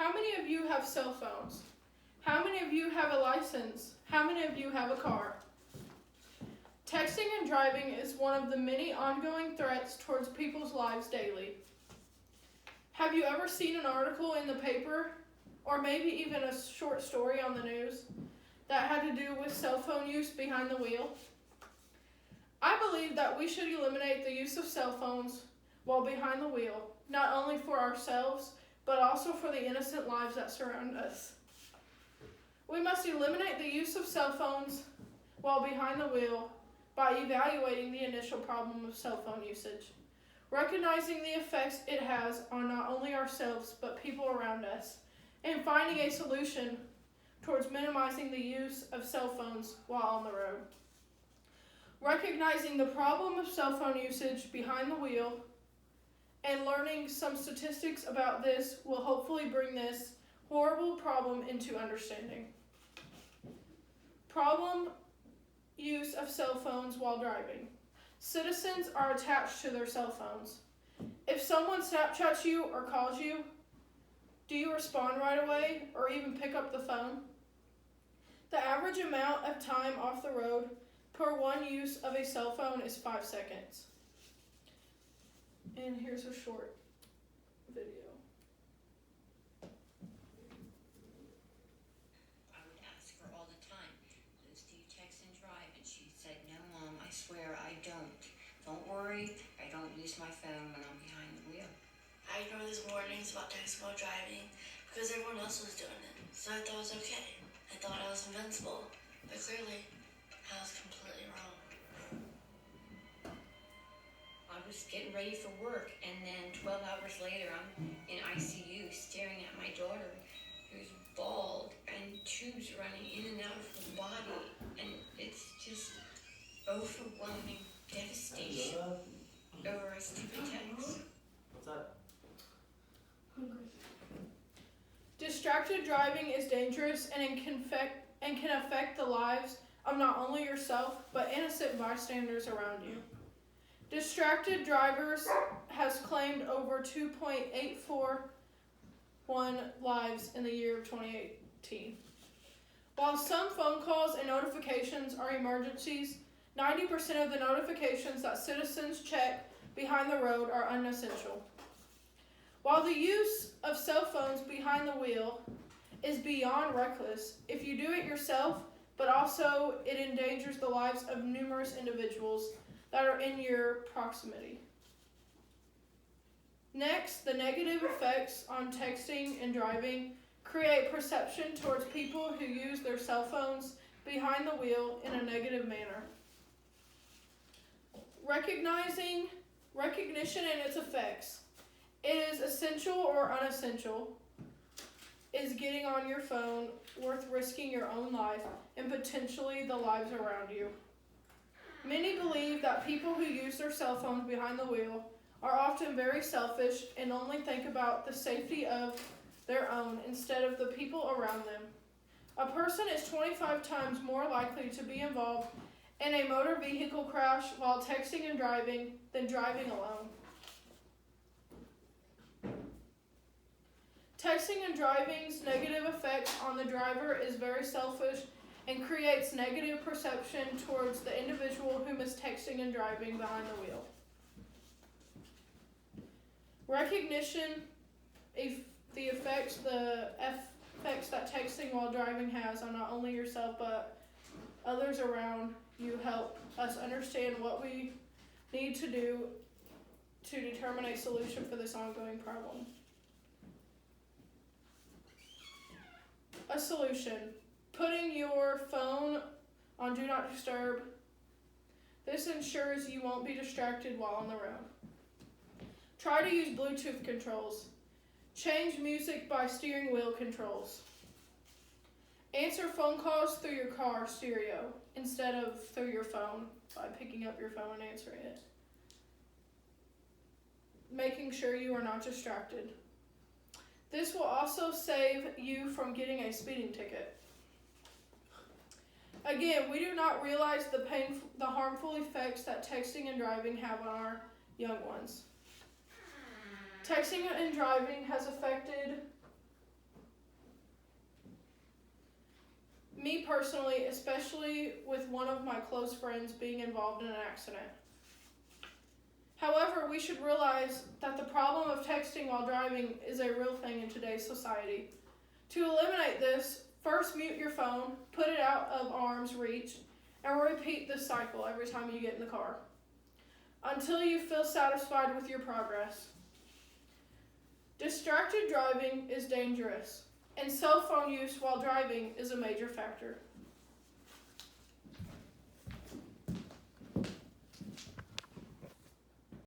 How many of you have cell phones? How many of you have a license? How many of you have a car? Texting and driving is one of the many ongoing threats towards people's lives daily. Have you ever seen an article in the paper, or maybe even a short story on the news, that had to do with cell phone use behind the wheel? I believe that we should eliminate the use of cell phones while behind the wheel, not only for ourselves, but also for the innocent lives that surround us. We must eliminate the use of cell phones while behind the wheel by evaluating the initial problem of cell phone usage, recognizing the effects it has on not only ourselves but people around us, and finding a solution towards minimizing the use of cell phones while on the road. Recognizing the problem of cell phone usage behind the wheel and learning some statistics about this will hopefully bring this horrible problem into understanding. Problem use of cell phones while driving. Citizens are attached to their cell phones. If someone Snapchats you or calls you, do you respond right away or even pick up the phone? The average amount of time off the road per one use of a cell phone is 5 seconds. And here's a short video. I would ask her all the time, Liz, do you text and drive? And she said, no, Mom, I swear I don't. Don't worry, I don't use my phone when I'm behind the wheel. I ignored these warnings about texting while driving because everyone else was doing it, so I thought it was okay. I thought I was invincible, but clearly I was completely wrong. I was getting ready for work, and then 12 hours later, I'm in ICU staring at my daughter, who's bald and tubes running in and out of her body, and it's just overwhelming devastation over a stupid text. What's that? Distracted driving is dangerous and can affect the lives of not only yourself, but innocent bystanders around you. Distracted drivers has claimed over 2.841 lives in the year of 2018. While some phone calls and notifications are emergencies, 90% of the notifications that citizens check behind the road are unessential. While the use of cell phones behind the wheel is beyond reckless, if you do it yourself, but also it endangers the lives of numerous individuals that are in your proximity. Next, the negative effects on texting and driving create perception towards people who use their cell phones behind the wheel in a negative manner. Recognition and its effects. It is essential or unessential. Is getting on your phone worth risking your own life and potentially the lives around you? Many believe that people who use their cell phones behind the wheel are often very selfish and only think about the safety of their own instead of the people around them. A person is 25 times more likely to be involved in a motor vehicle crash while texting and driving than driving alone. Texting and driving's negative effect on the driver is very selfish and creates negative perception towards the individual whom is texting and driving behind the wheel. Recognition the effects that texting while driving has on not only yourself but others around you help us understand what we need to do to determine a solution for this ongoing problem. A solution. Putting your phone on Do Not Disturb. This ensures you won't be distracted while on the road. Try to use Bluetooth controls. Change music by steering wheel controls. Answer phone calls through your car stereo instead of through your phone by picking up your phone and answering it. Making sure you are not distracted. This will also save you from getting a speeding ticket. Again, we do not realize the harmful effects that texting and driving have on our young ones. Texting and driving has affected Me personally, especially with one of my close friends being involved in an accident. However, we should realize that the problem of texting while driving is a real thing in today's society. To eliminate this, first mute your phone, put it out of arm's reach, and repeat this cycle every time you get in the car, until you feel satisfied with your progress. Distracted driving is dangerous, and cell phone use while driving is a major factor.